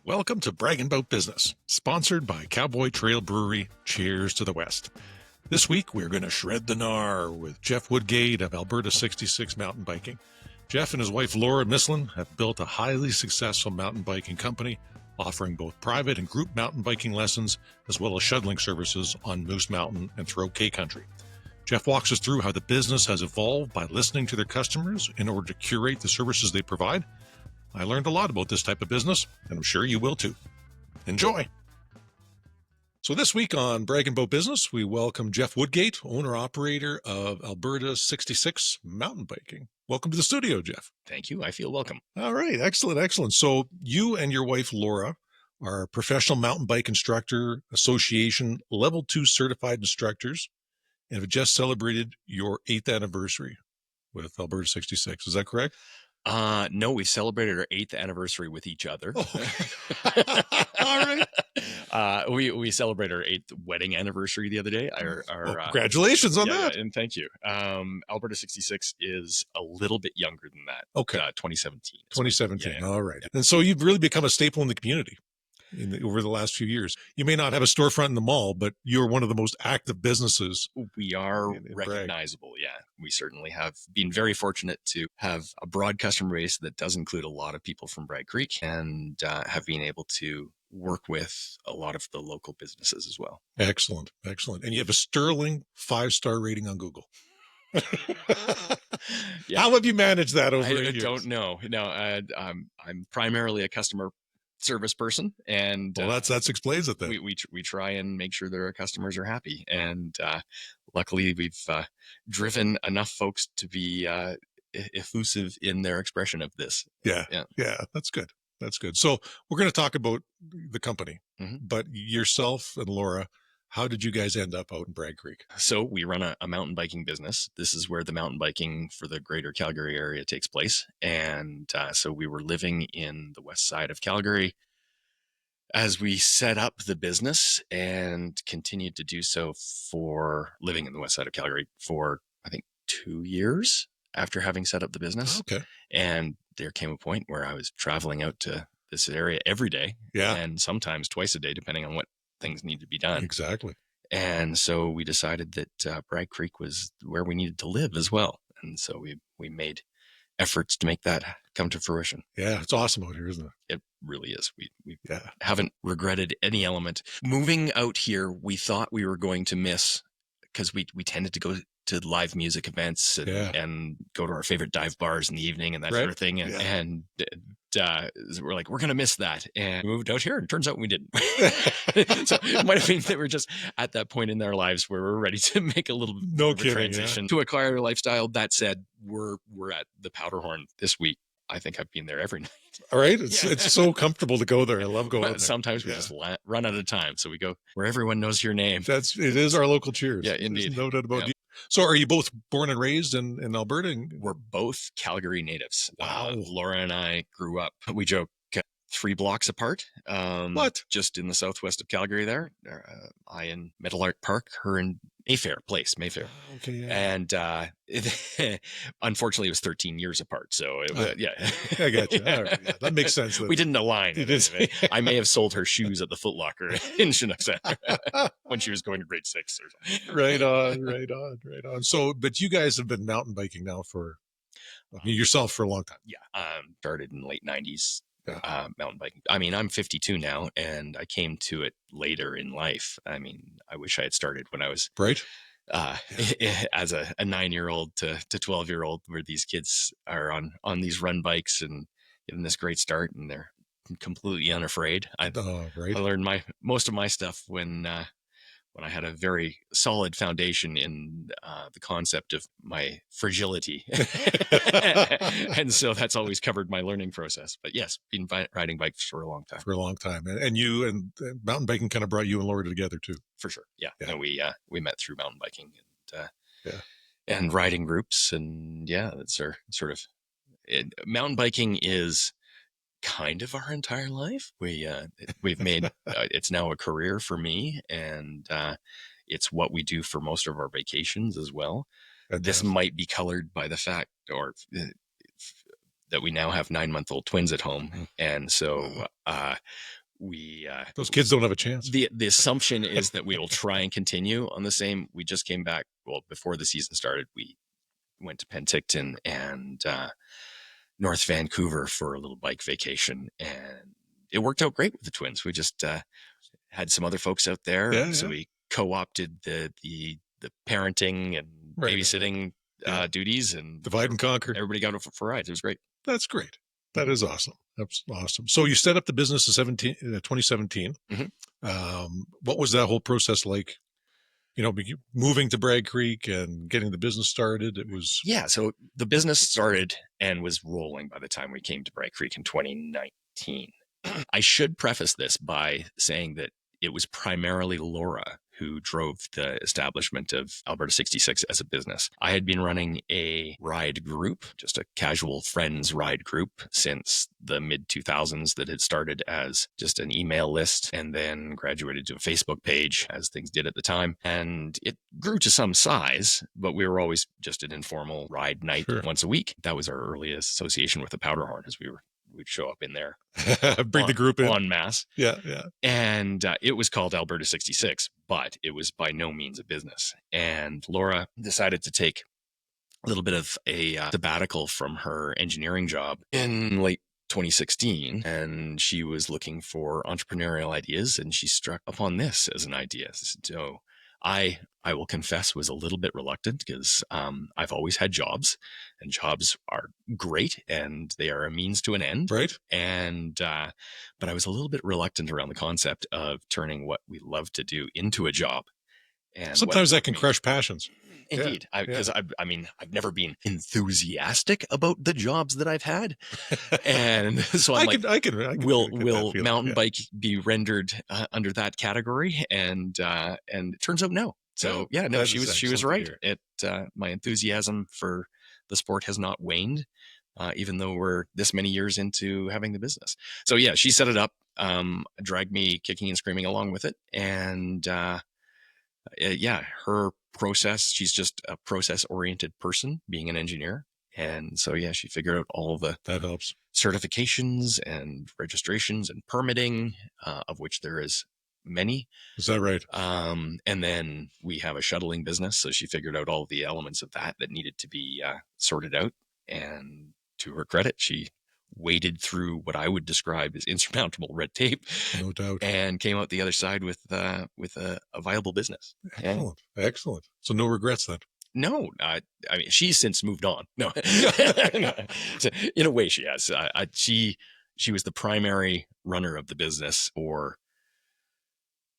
Welcome to Bragg About Business, sponsored by Cowboy Trail Brewery. Cheers to the West. This week, we're going to shred the gnar with Jeff Woodgate of Alberta 66 Mountain Biking. Jeff and his wife Laura Mislin have built a highly successful mountain biking company, offering both private and group mountain biking lessons, as well as shuttling services on Moose Mountain and throughout K-Country. Jeff walks us through how the business has evolved by listening to their customers in order to curate the services they provide. I learned a lot about this type of business, and I'm sure you will too. Enjoy. So this week on Bragg About Business, we welcome Jeff Woodgate, owner-operator of Alberta 66 Mountain Biking. Welcome to the studio, Jeff. Thank you. I feel welcome. All right. Excellent. Excellent. So you and your wife, Laura, are professional mountain bike instructor association level 2 certified instructors and have just celebrated your 8th anniversary with Alberta 66. Is that correct? No, we celebrated our 8th anniversary with each other. Oh. All right. We celebrated our 8th wedding anniversary the other day. Congratulations on that. Yeah, and thank you. Alberta 66 is a little bit younger than that. Okay. 2017. 2017. Yeah. All right. And so you've really become a staple in the community over the last few years. You may not have a storefront in the mall, but you're one of the most active businesses. We are in recognizable. Bragg. Yeah, we certainly have been very fortunate to have a broad customer base that does include a lot of people from Bragg Creek, and have been able to work with a lot of the local businesses as well. Excellent. Excellent. And you have a sterling 5-star rating on Google. Yeah. How have you managed that over the years? I don't know. No, I'm primarily a customer service person, and well, that explains it then. We try and make sure that our customers are happy, and luckily we've driven enough folks to be effusive in their expression of this. Yeah, that's good. That's good. So we're going to talk about the company, but yourself and Laura, how did you guys end up out in Bragg Creek? So we run a mountain biking business. This is where the mountain biking for the greater Calgary area takes place. And so we were living in the west side of Calgary as we set up the business, and continued to do so for living in the west side of Calgary for, I think, 2 years after having set up the business. Okay. And there came a point where I was traveling out to this area every day. Yeah. And sometimes twice a day, depending on what things need to be done. Exactly. And so we decided that Bragg Creek was where we needed to live as well. And so we made efforts to make that come to fruition. Yeah, it's awesome out here, isn't it? It really is. We haven't regretted any element. Moving out here, we thought we were going to miss, because we tended to go to live music events and go to our favorite dive bars in the evening and that sort of thing. And we're like, we're going to miss that. And we moved out here, and it turns out we didn't. So it might have been that we're just at that point in our lives where we're ready to make a little transition to a quieter lifestyle. That said, we're at the Powderhorn this week. I think I've been there every night. All right. It's so comfortable to go there. I love going there. Sometimes we just run out of time. So we go where everyone knows your name. It is our local Cheers. Yeah, indeed. There's no doubt about it. So are you both born and raised in Alberta? We're both Calgary natives. Wow. Laura and I grew up, we joke, 3 blocks apart. What? Just in the southwest of Calgary there. I in Meadowlark Park, her in Mayfair. Okay. Yeah. And unfortunately, it was 13 years apart. So, yeah. I got you. All right. Yeah, that makes sense. We didn't align. I may have sold her shoes at the Foot Locker in Chinook Center when she was going to grade 6 or something. Right on. So, but you guys have been mountain biking now for yourself for a long time. Yeah. Started in the late 90s. Mountain biking. I mean, I'm 52 now, and I came to it later in life. I mean, I wish I had started when I was as a 9-year-old to 12-year-old, where these kids are on these run bikes and getting this great start, and they're completely unafraid. I learned most of my stuff when I had a very solid foundation in the concept of my fragility. And so that's always covered my learning process. But yes, been riding bikes for a long time. And you and mountain biking kind of brought you and Laura together too. For sure. Yeah. And we met through mountain biking and riding groups. And that's our sort of mountain biking is kind of our entire life. We've made it's now a career for me, and it's what we do for most of our vacations as well. This might be colored by the fact, or that we now have 9-month-old twins at home. And so those kids don't have a chance. The assumption is that we will try and continue on the same. We just came back. Well, before the season started, we went to Penticton and North Vancouver for a little bike vacation, and it worked out great with the twins. We just had some other folks out there, so we co-opted the parenting and babysitting duties, and divide and conquer. Everybody got for rides. It was great. That's great. That is awesome. That's awesome. So you set up the business in 2017. What was that whole process like? Moving to Bragg Creek and getting the business started. It was so the business started and was rolling by the time we came to Bragg Creek in 2019. I should preface this by saying that it was primarily Laura who drove the establishment of Alberta 66 as a business. I had been running a ride group, just a casual friends ride group, since the mid-2000s that had started as just an email list and then graduated to a Facebook page, as things did at the time. And it grew to some size, but we were always just an informal ride night once a week. That was our earliest association with the Powderhorn, as we'd show up in there. Bring the group in. En masse. Yeah. And it was called Alberta 66, but it was by no means a business. And Laura decided to take a little bit of a sabbatical from her engineering job in late 2016. And she was looking for entrepreneurial ideas, and she struck upon this as an idea. So I will confess, was a little bit reluctant because I've always had jobs, and jobs are great and they are a means to an end. Right. And, but I was a little bit reluctant around the concept of turning what we love to do into a job. And sometimes that can crush passions. Indeed. Because I've never been enthusiastic about the jobs that I've had. And so I'm will mountain bike be rendered under that category? And it turns out no. So she was right. My enthusiasm for the sport has not waned, even though we're this many years into having the business. So she set it up, dragged me kicking and screaming along with it. And her process, she's just a process-oriented person, being an engineer. And so, she figured out all that helps certifications and registrations and permitting, of which there is many. Is that right? And then we have a shuttling business. So she figured out all the elements of that needed to be sorted out. And to her credit, she waded through what I would describe as insurmountable red tape, no doubt, and came out the other side with a viable business. Excellent. So no regrets then? No, I mean, she's since moved on. No, so in a way she has. She was the primary runner of the business for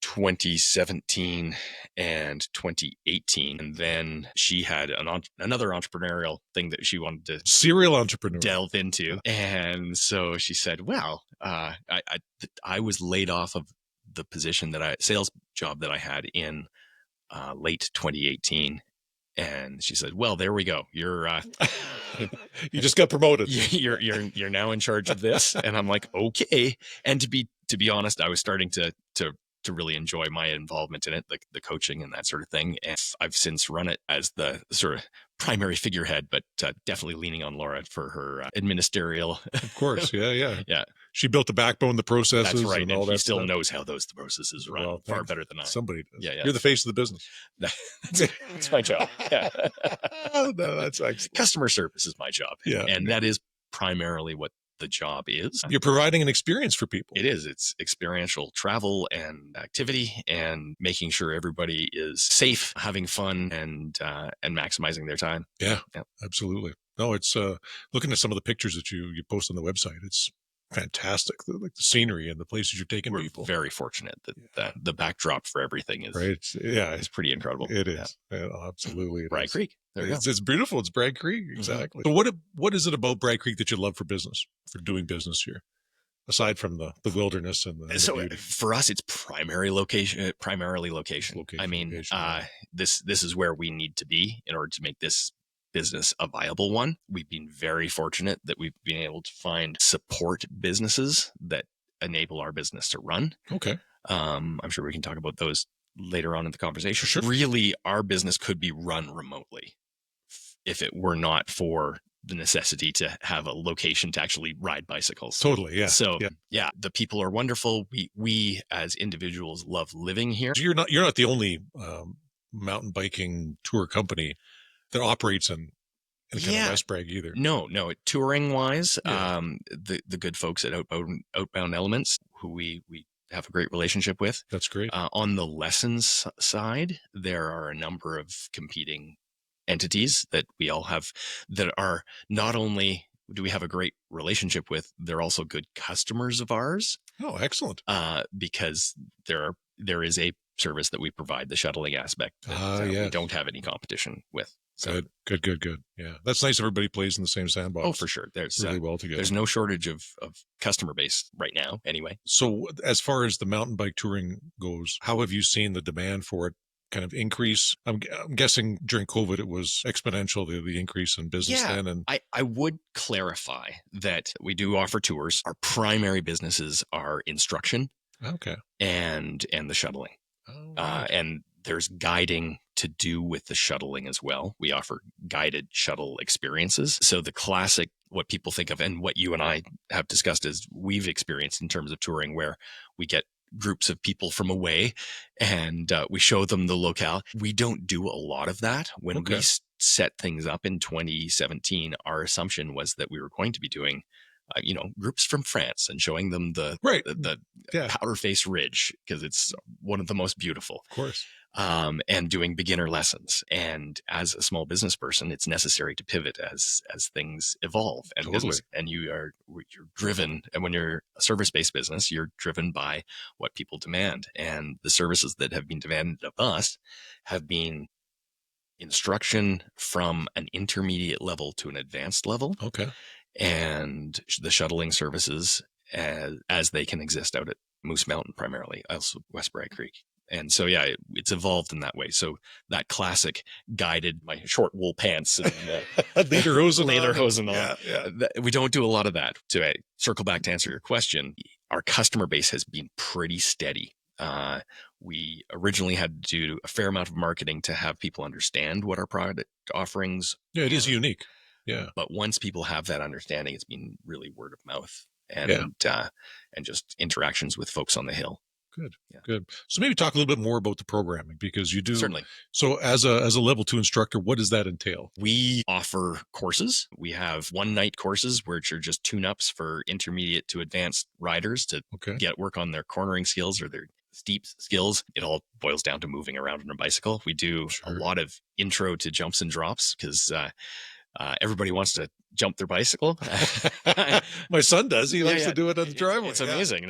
2017 and 2018, and then she had another entrepreneurial thing that she wanted to serial entrepreneur delve into, and so she said, "Well, I was laid off of the position sales job that I had in late 2018." And she said, "Well, there we go. You're you just got promoted. You're now in charge of this." And I'm like, "Okay." And to be honest, I was starting to really enjoy my involvement in it, like the coaching and that sort of thing. And I've since run it as the sort of primary figurehead, but definitely leaning on Laura for her administerial. Of course. Yeah. She built the backbone, the processes. That's right. And all that. She still knows how the processes run far better than I. Somebody does. Yeah. You're the face of the business. That's my job. Yeah. No, that's excellent. Customer service is my job. Yeah. And that is primarily what the job is. You're providing an experience for people. It is. It's experiential travel and activity, and making sure everybody is safe, having fun, and maximizing their time. Yeah. Absolutely. No, it's looking at some of the pictures that you post on the website. It's fantastic, like the scenery and the places you're taking people. Very fortunate that the backdrop for everything is right. It's pretty incredible. It is. Yeah, absolutely. Bragg Creek. It's beautiful. It's Bragg Creek. Exactly. So what is it about Bragg Creek that you love for doing business here, aside from the wilderness and the beauty? For us, it's primarily location. I mean, this is where we need to be in order to make this business a viable one. We've been very fortunate that we've been able to find support businesses that enable our business to run. Okay. I'm sure we can talk about those later on in the conversation. Sure. Really, our business could be run remotely if it were not for the necessity to have a location to actually ride bicycles. Totally. Yeah. So yeah, the people are wonderful. We as individuals love living here. You're not the only mountain biking tour company that operates in kind of West Bragg either. No, touring wise, the good folks at Outbound Elements, who we have a great relationship with. That's great. On the lessons side, there are a number of competing entities that we all have that are not only do we have a great relationship with, they're also good customers of ours. Oh, excellent. Because there is a service that we provide, the shuttling aspect, that we don't have any competition with. So good. Yeah, that's nice. Everybody plays in the same sandbox. Oh, for sure. There's really well together. There's no shortage of customer base right now, anyway. So, as far as the mountain bike touring goes, how have you seen the demand for it kind of increase? I'm guessing during COVID it was exponential, the increase in business then. And I would clarify that we do offer tours. Our primary businesses are instruction, and the shuttling, and there's guiding to do with the shuttling as well. We offer guided shuttle experiences. So the classic, what people think of and what you and I have discussed is we've experienced in terms of touring, where we get groups of people from away and we show them the locale. We don't do a lot of that. When we set things up in 2017, our assumption was that we were going to be doing groups from France and showing them the Powder Face Ridge, because it's one of the most beautiful. Of course. And doing beginner lessons. And as a small business person, it's necessary to pivot as things evolve and business. And you're driven. And when you're a service-based business, you're driven by what people demand. And the services that have been demanded of us have been instruction from an intermediate level to an advanced level. And the shuttling services as they can exist out at Moose Mountain primarily, also West Bragg Creek. And so, it's evolved in that way. So that classic guided, my short wool pants and lederhosen on. We don't do a lot of that. To circle back to answer your question, our customer base has been pretty steady. We originally had to do a fair amount of marketing to have people understand what our product offerings. Yeah, it is unique. Yeah. But once people have that understanding, it's been really word of mouth and just interactions with folks on the hill. Good. So maybe talk a little bit more about the programming, because you do. Certainly. So as a level 2 instructor, what does that entail? We offer courses. We have one-night courses, which are just tune-ups for intermediate to advanced riders to get work on their cornering skills or their steep skills. It all boils down to moving around on a bicycle. We do a lot of intro to jumps and drops, because everybody wants to jump their bicycle. My son does. He likes to do it on the driveway. It's amazing.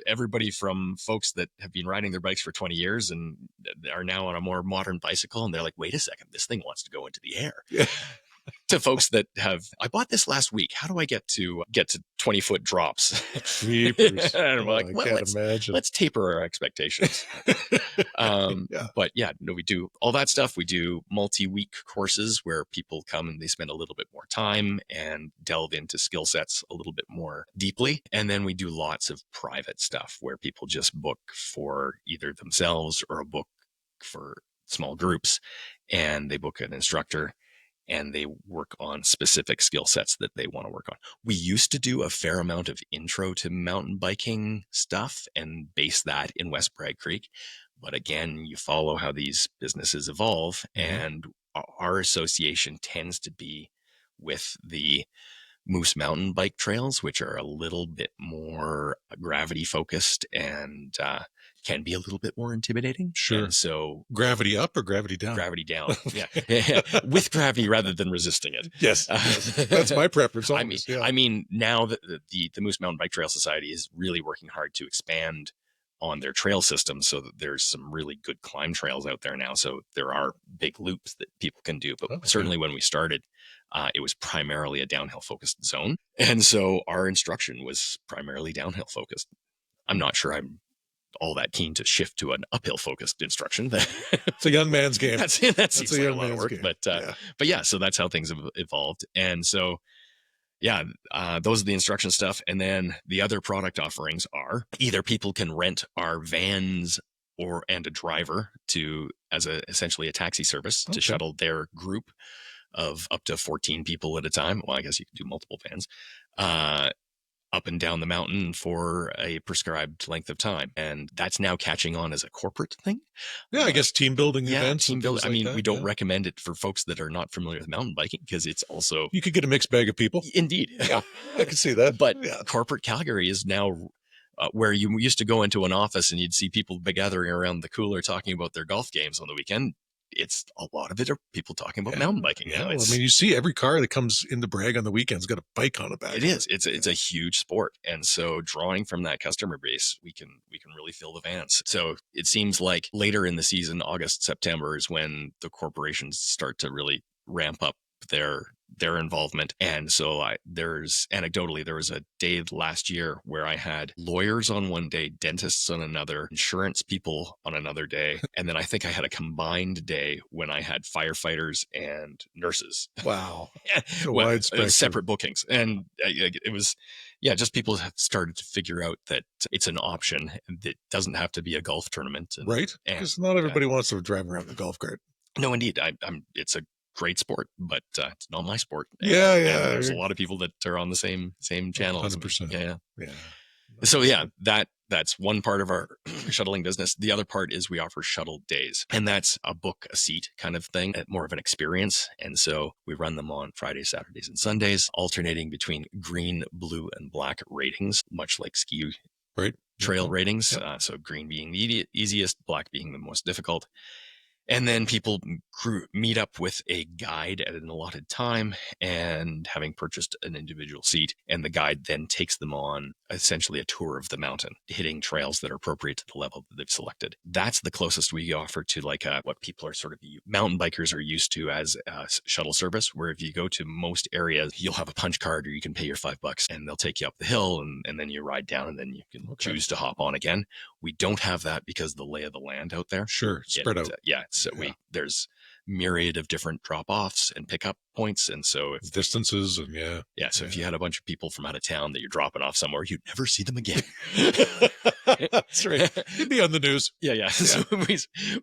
Everybody from folks that have been riding their bikes for 20 years and are now on a more modern bicycle, and they're like, wait a second, this thing wants to go into the air. To folks that I bought this last week. How do I get to 20-foot drops? And I'm like, let's taper our expectations. But we do all that stuff. We do multi-week courses where people come and they spend a little bit more time and delve into skill sets a little bit more deeply. And then we do lots of private stuff where people just book for either themselves or a book for small groups, and they book an instructor and they work on specific skill sets that they want to work on. We used to do a fair amount of intro to mountain biking stuff and base that in West Bragg Creek. But again, you follow how these businesses evolve, and our association tends to be with the Moose Mountain bike trails, which are a little bit more gravity focused and can be a little bit more intimidating. Sure. And so gravity up or gravity down? Gravity down. Yeah. With gravity rather than resisting it. Yes. That's my preference. I mean, now that the Moose Mountain Bike Trail Society is really working hard to expand on their trail system, so that there's some really good climb trails out there now. So there are big loops that people can do. But certainly when we started, it was primarily a downhill focused zone. And so our instruction was primarily downhill focused. I'm not sure I'm all that keen to shift to an uphill focused instruction. It's a young man's game. That seems like a lot of work, game. But so that's how things have evolved. And so, those are the instruction stuff. And then the other product offerings are either people can rent our vans and a driver essentially a taxi service to shuttle their group of up to 14 people at a time. Well, I guess you can do multiple vans. Up and down the mountain for a prescribed length of time. And that's now catching on as a corporate thing. Yeah, I guess team building events. Team building. I mean, we don't recommend it for folks that are not familiar with mountain biking because it's also... You could get a mixed bag of people. Indeed. Yeah, I can see that. But corporate Calgary is now where you used to go into an office and you'd see people gathering around the cooler talking about their golf games on the weekend. It's a lot of it are people talking about mountain biking. Yeah, I mean, you see every car that comes into Bragg on the weekends got a bike on the back. It is. It's a huge sport, and so drawing from that customer base, we can really fill the vans. So it seems like later in the season, August, September, is when the corporations start to really ramp up their involvement. And so there's anecdotally, there was a day last year where I had lawyers on one day, dentists on another, insurance people on another day. And then I think I had a combined day when I had firefighters and nurses. Wow. Separate bookings. And it was, just people have started to figure out that it's an option that doesn't have to be a golf tournament. Right. Because not everybody wants to drive around the golf cart. No, indeed. It's a great sport, but it's not my sport. And there's a lot of people that are on the same channel. 100%. Yeah. So that's one part of our shuttling business. The other part is we offer shuttle days, and that's a book a seat kind of thing, more of an experience. And so we run them on Fridays, Saturdays, and Sundays, alternating between green, blue, and black ratings, much like ski trail ratings. So green being the easiest, black being the most difficult. And then people meet up with a guide at an allotted time and having purchased an individual seat. And the guide then takes them on essentially a tour of the mountain, hitting trails that are appropriate to the level that they've selected. That's the closest we offer to what people are sort of mountain bikers are used to as a shuttle service, where if you go to most areas, you'll have a punch card or you can pay your $5 and they'll take you up the hill and then you ride down and then you can choose to hop on again. We don't have that because of the lay of the land out there. Sure. Spread out. So there's myriad of different drop-offs and pickup points, and so if distances and if you had a bunch of people from out of town that you're dropping off somewhere, you'd never see them again. That's right. You'd be on the news. So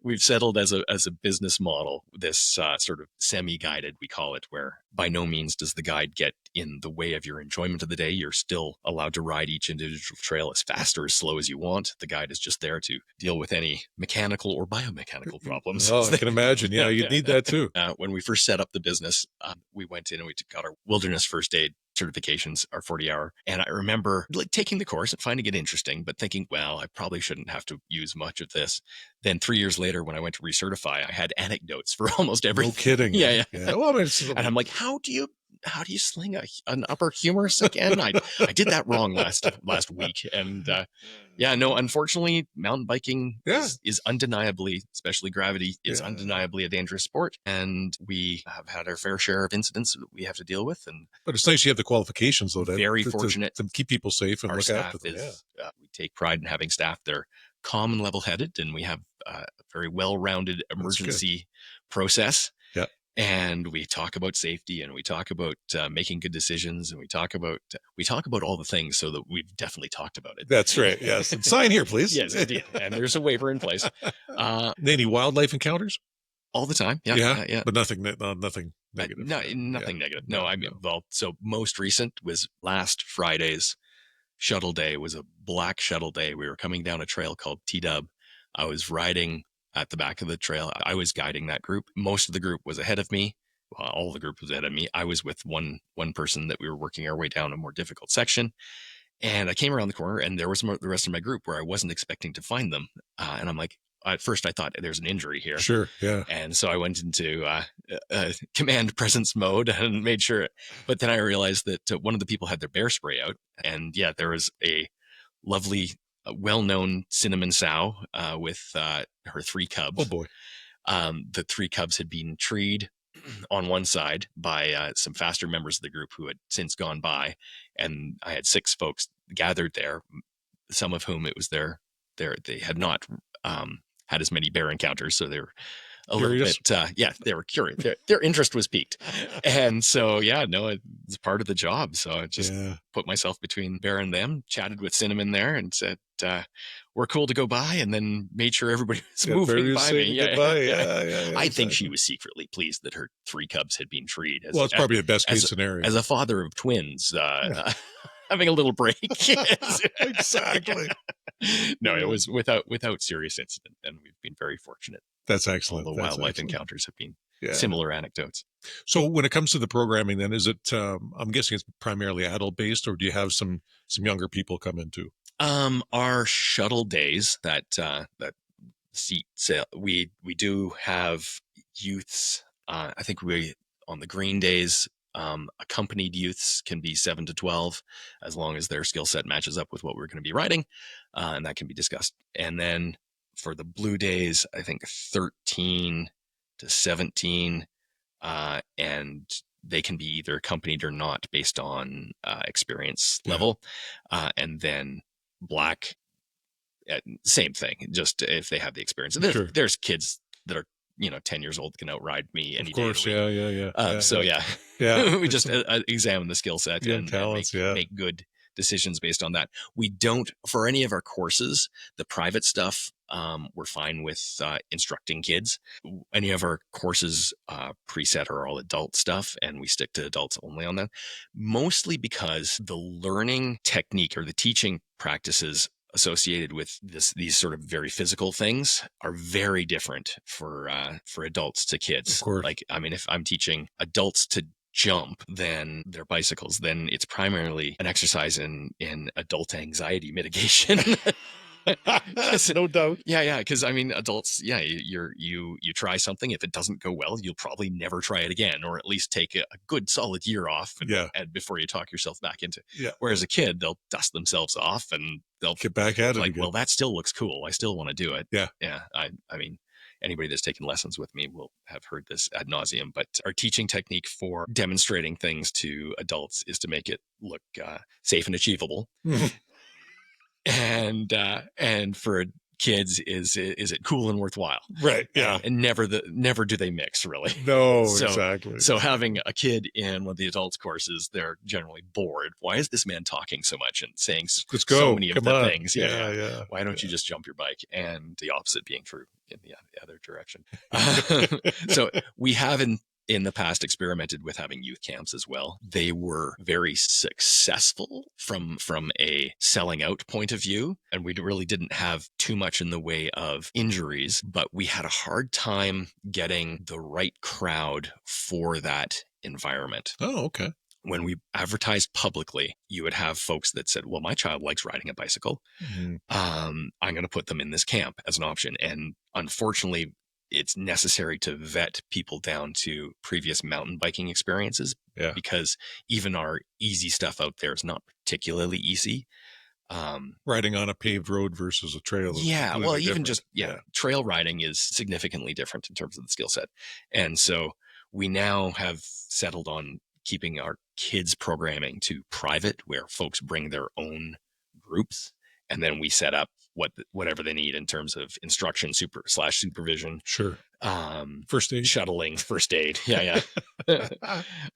we've settled as a business model, this sort of semi-guided, we call it, where by no means does the guide get in the way of your enjoyment of the day. You're still allowed to ride each individual trail as fast or as slow as you want. The guide is just there to deal with any mechanical or biomechanical problems. Oh, I can imagine. Yeah, you'd need that too. When we first set up the business, we went in and we got our wilderness first aid certifications, our 40-hour. And I remember taking the course and finding it interesting, but thinking, well, I probably shouldn't have to use much of this. Then 3 years later, when I went to recertify, I had anecdotes for almost everything. No kidding. Yeah. Well, and I'm like, how do you sling an upper humerus again? I did that wrong last week. And unfortunately, mountain biking is undeniably, especially gravity, is undeniably a dangerous sport. And we have had our fair share of incidents that we have to deal with. But it's nice you have the qualifications, though. Very fortunate to keep people safe and look after them. We take pride in having staff. They're calm and level-headed, and we have a very well-rounded emergency process. Yeah. And we talk about safety, and we talk about making good decisions, and we talk about all the things, so that we've definitely talked about it. That's right. Yes. And sign here, please. Yes, indeed. And there's a waiver in place. Any wildlife encounters? All the time. Yeah. But nothing negative. Nothing negative. No, I mean, well, so most recent was last Friday's shuttle day. It was a black shuttle day. We were coming down a trail called T-Dub. I was riding at the back of the trail. I was guiding that group. Most of the group was ahead of me. Well, all the group was ahead of me. I was with one person that we were working our way down a more difficult section. And I came around the corner and there was the rest of my group where I wasn't expecting to find them. And I'm like, at first I thought there's an injury here. Sure. Yeah. And so I went into command presence mode and made sure. But then I realized that one of the people had their bear spray out. And there was a lovely, well-known cinnamon sow with her 3 cubs. Oh boy. The 3 cubs had been treed on one side by some faster members of the group who had since gone by. And I had 6 folks gathered there, some of whom it was they had not had as many bear encounters. So they were a little bit. Yeah, they were curious. Their interest was piqued. And so, yeah, no, it's part of the job. So I just put myself between Bear and them, chatted with Cinnamon there and said, we're cool to go by, and then made sure everybody was moving by me. Yeah. I think she was secretly pleased that her 3 cubs had been freed. Well, it's probably the best case scenario. As a father of twins, having a little break. Exactly. No, it was without serious incident, and we've been very fortunate. That's excellent. All the wildlife encounters have been similar anecdotes. So when it comes to the programming, then is it? I'm guessing it's primarily adult based, or do you have some younger people come in too? Our shuttle days that seat sale, we do have youths. I think on the green days, accompanied youths can be 7 to 12, as long as their skill set matches up with what we're going to be riding, and that can be discussed. And then for the blue days, I think 13 to 17, and they can be either accompanied or not based on experience level. And then black, same thing, just if they have the experience. There's kids that are 10 years old can outride me any day. Of course, we just examine the skill set and make good decisions based on that. We don't, for any of our courses, the private stuff, we're fine with instructing kids. Any of our courses preset are all adult stuff, and we stick to adults only on that, mostly because the learning technique or the teaching practices associated with these sort of very physical things are very different for adults to kids. Of course. Like, I mean, if I'm teaching adults to jump than their bicycles, then it's primarily an exercise in adult anxiety mitigation. No doubt. Yeah. Because I mean, adults, you try something. If it doesn't go well, you'll probably never try it again, or at least take a good solid year off and before you talk yourself back into it. Yeah. Whereas a kid, they'll dust themselves off and they'll get back at it. Like, again. Well, that still looks cool. I still want to do it. Yeah. I mean, anybody that's taken lessons with me will have heard this ad nauseum, but our teaching technique for demonstrating things to adults is to make it look safe and achievable. And for kids, is it cool and worthwhile? Right. Yeah. And never do they mix, really. No, exactly. So having a kid in one of the adults courses, they're generally bored. Why is this man talking so much and saying so many of the things? Yeah. Why don't you just jump your bike? And the opposite being true in the other direction. So we have in the past experimented with having youth camps as well. They were very successful from a selling out point of view, and we really didn't have too much in the way of injuries, but we had a hard time getting the right crowd for that environment. Oh, okay. When we advertised publicly, you would have folks that said, well, my child likes riding a bicycle. Mm-hmm. I'm going to put them in this camp as an option. And unfortunately, it's necessary to vet people down to previous mountain biking experiences, because even our easy stuff out there is not particularly easy. Riding on a paved road versus a trail. Yeah. Well, even just, trail riding is significantly different in terms of the skill set. And so we now have settled on keeping our kids programming to private, where folks bring their own groups, and then we set up whatever they need in terms of instruction, supervision. Sure. First aid, shuttling, first aid. Yeah.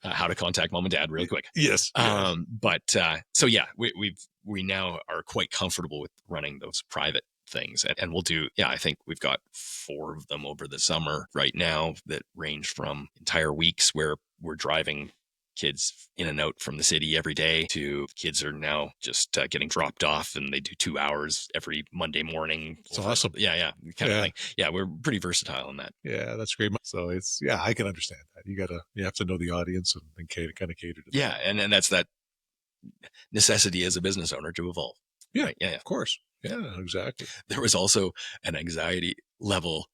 How to contact mom and dad real quick. Yes. We now are quite comfortable with running those private things, and we'll do. Yeah, I think we've got 4 of them over the summer right now that range from entire weeks where we're driving kids in and out from the city every day to kids are now just getting dropped off, and they do 2 hours every Monday morning. It's awesome. Yeah. Kind of thing. Yeah. We're pretty versatile in that. Yeah. That's great. So it's, I can understand that. You have to know the audience and kind of cater to them. Yeah. And that's that necessity as a business owner to evolve. Yeah. Right? Yeah. Of course. Yeah, exactly. There was also an anxiety level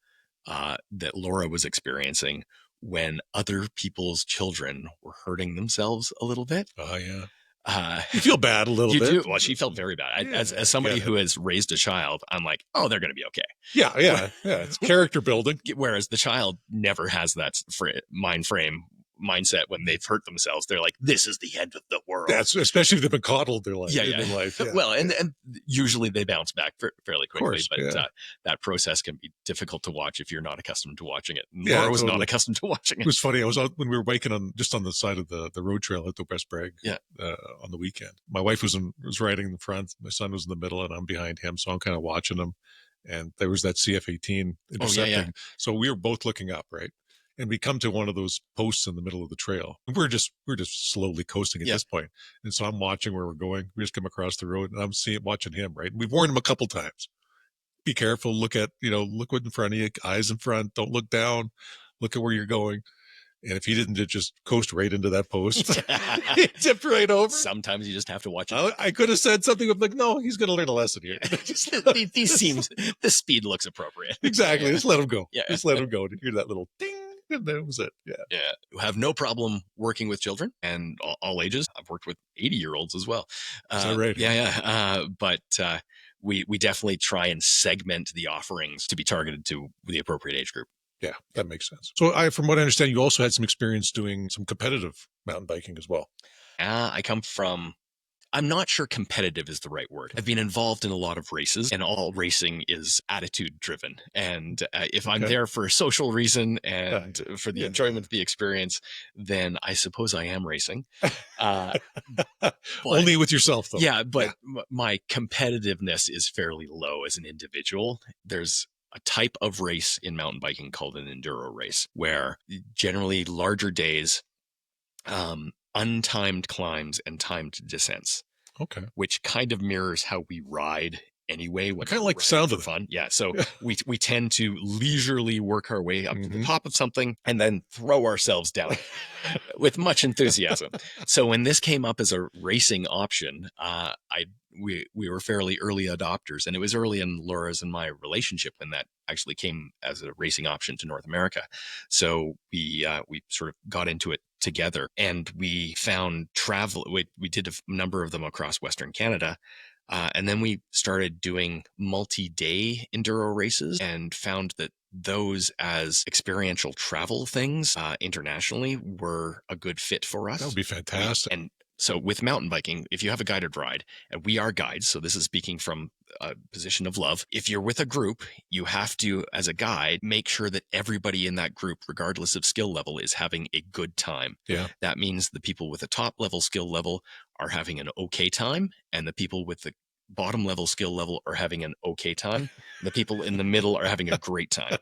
that Laura was experiencing when other people's children were hurting themselves a little bit. Oh, yeah. You feel bad a little bit. You do. Well, she felt very bad. As somebody who has raised a child, I'm like, oh, they're going to be okay. Yeah. It's character building. Whereas the child never has that mind frame mindset when they've hurt themselves. They're like, this is the end of the world. That's especially if they've been coddled their life. In life. Yeah. Well, and usually they bounce back fairly quickly, course, but that process can be difficult to watch if you're not accustomed to watching it. Yeah, Laura was not accustomed to watching it. It was funny. I was out when we were biking on the side of the road trail at the West Bragg on the weekend. My wife was riding in the front. My son was in the middle, and I'm behind him, so I'm kind of watching him. And there was that CF-18 intercepting. So we were both looking up, right? And we come to one of those posts in the middle of the trail. And we're just slowly coasting at this point. And so I'm watching where we're going. We just come across the road, and I'm watching him, right? And we've warned him a couple times. Be careful. Look what in front of you. Eyes in front. Don't look down. Look at where you're going. And if he didn't just coast right into that post, he tipped right over. Sometimes you just have to watch it. I could have said something like, no, he's going to learn a lesson here. The speed looks appropriate. Exactly. Just let him go. Just let him go. To hear that little ding. And that was it. Yeah. You have no problem working with children and all ages. I've worked with 80-year-olds as well. Is that right? But we definitely try and segment the offerings to be targeted to the appropriate age group. Yeah, that makes sense. So from what I understand, you also had some experience doing some competitive mountain biking as well. I come from, I'm not sure competitive is the right word. I've been involved in a lot of races, and all racing is attitude driven. And if I'm there for a social reason and for the enjoyment of the experience, then I suppose I am racing. Only with yourself, though. Yeah, but my competitiveness is fairly low as an individual. There's a type of race in mountain biking called an enduro race, where generally larger days, untimed climbs and timed descents. Okay. Which kind of mirrors how we ride anyway. I kind of like the sound of fun. Yeah. So we tend to leisurely work our way up to the top of something and then throw ourselves down with much enthusiasm. So when this came up as a racing option, we were fairly early adopters, and it was early in Laura's and my relationship when that actually came as a racing option to North America. So we sort of got into it together, and we found travel. We did a number of them across Western Canada. And then we started doing multi-day enduro races and found that those as experiential travel things internationally were a good fit for us. That would be fantastic. And so with mountain biking, if you have a guided ride, and we are guides, so this is speaking from a position of love. If you're with a group, you have to, as a guide, make sure that everybody in that group, regardless of skill level, is having a good time. Yeah. That means the people with a top level skill level are having an okay time, and the people with the bottom level skill level are having an okay time. The people in the middle are having a great time.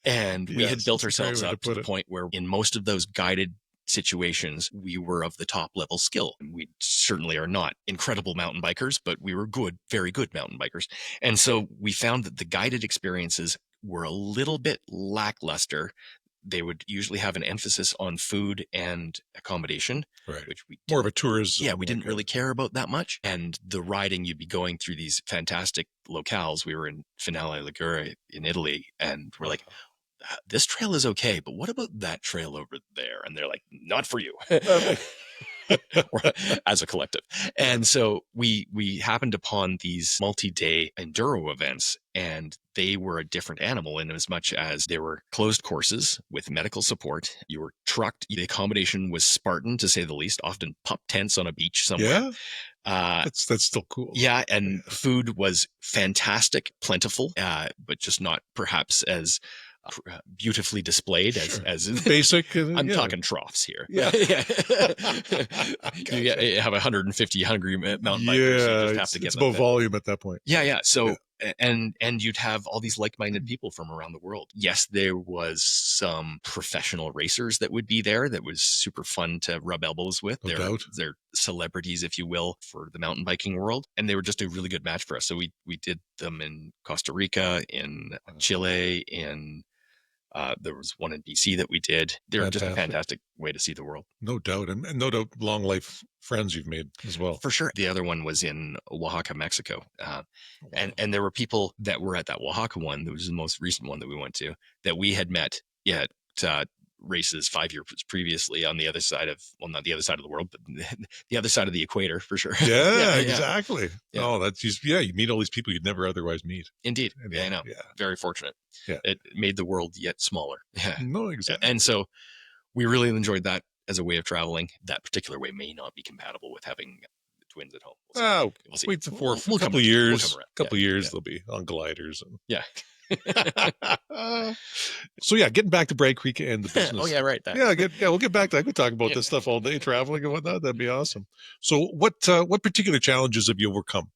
And we had built ourselves up to the point where in most of those guided situations, we were of the top level skill. We certainly are not incredible mountain bikers, but we were good, very good mountain bikers. And so we found that the guided experiences were a little bit lackluster. They would usually have an emphasis on food and accommodation, which we more of a tourism. Yeah, we didn't really care about that much. And the riding, you'd be going through these fantastic locales. We were in Finale Ligure in Italy, and we're like, this trail is okay, but what about that trail over there? And they're like, not for you. As a collective. And so we happened upon these multi-day enduro events, and they were a different animal in as much as they were closed courses with medical support. You were trucked. The accommodation was Spartan, to say the least, often pup tents on a beach somewhere. Yeah. That's still cool. Yeah. And food was fantastic, plentiful, but just not perhaps as beautifully displayed as basic. I'm talking troughs here. Yeah. You have 150 hungry mountain bikers. Yeah, you just have to get it's about volume at that point. Yeah. So and you'd have all these like-minded people from around the world. Yes, there was some professional racers that would be there. That was super fun to rub elbows with. They're celebrities, if you will, for the mountain biking world, and they were just a really good match for us. So we did them in Costa Rica, in Chile, in there was one in BC that we did. They're just a fantastic way to see the world. No doubt. And no doubt long life friends you've made as well. For sure. The other one was in Oaxaca, Mexico. And there were people that were at that Oaxaca one, that was the most recent one that we went to, that we had met at races 5 years previously on the other side of, well, not the other side of the world, but the other side of the equator, for sure. Yeah, exactly. Yeah. Oh, that's just, you meet all these people you'd never otherwise meet. Indeed. Yeah, I know. Yeah. Very fortunate. Yeah. It made the world yet smaller. Yeah. No, exactly. And so we really enjoyed that as a way of traveling. That particular way may not be compatible with having the twins at home. We'll see. Wait for a couple of years. They'll be on gliders. And... Yeah. So yeah, getting back to Bragg Creek and the business. Oh yeah, right. We'll get back to. I could talk about this stuff all day, traveling and whatnot. That'd be awesome. So what particular challenges have you overcome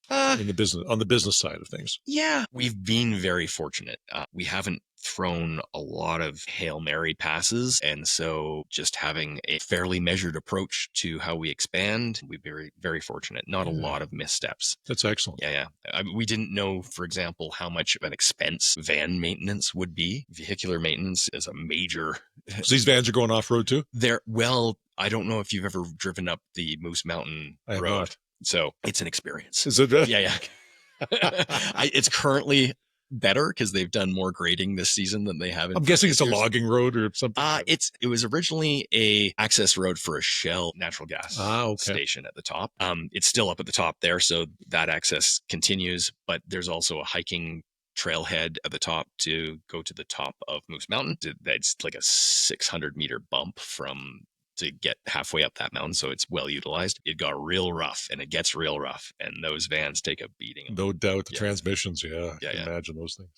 in the business, on the business side of things? Yeah, we've been very fortunate. We haven't thrown a lot of Hail Mary passes, and so just having a fairly measured approach to how we expand, we're very, very fortunate. Not a lot of missteps. That's excellent. Yeah. We didn't know, for example, how much of an expense van maintenance would be. Vehicular maintenance is a major. So these vans are going off road too? I don't know if you've ever driven up the Moose Mountain Road. Not. So it's an experience. Is it? Yeah. It's currently better because they've done more grading this season than they have. I'm guessing it's a logging road or something. It was originally a access road for a Shell natural gas station at the top. It's still up at the top there, so that access continues. But there's also a hiking trailhead at the top to go to the top of Moose Mountain. That's like a 600-meter bump to get halfway up that mountain, so it's well utilized. It got real rough, and it gets real rough, and those vans take a beating. No doubt. The transmissions, I can imagine those things.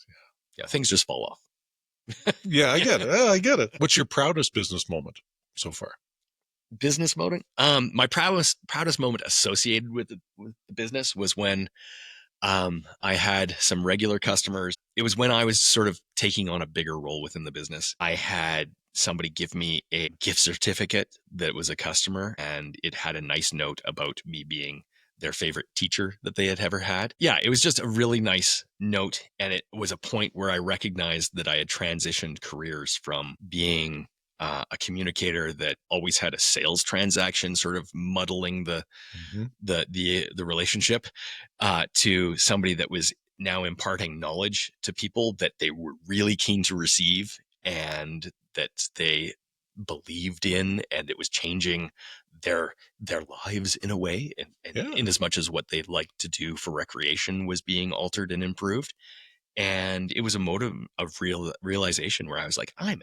Yeah, things just fall off. Yeah, I get it. I get it. What's your proudest business moment so far? Business moment? My proudest moment associated with the business was when I had some regular customers. It was when I was sort of taking on a bigger role within the business. I had somebody give me a gift certificate that was a customer, and it had a nice note about me being their favorite teacher that they had ever had. Yeah, it was just a really nice note. And it was a point where I recognized that I had transitioned careers from being a communicator that always had a sales transaction sort of muddling the relationship to somebody that was now imparting knowledge to people that they were really keen to receive and that they believed in, and it was changing their lives in a way, and in as much as what they liked to do for recreation was being altered and improved. And it was a motive of realization where I was like, I'm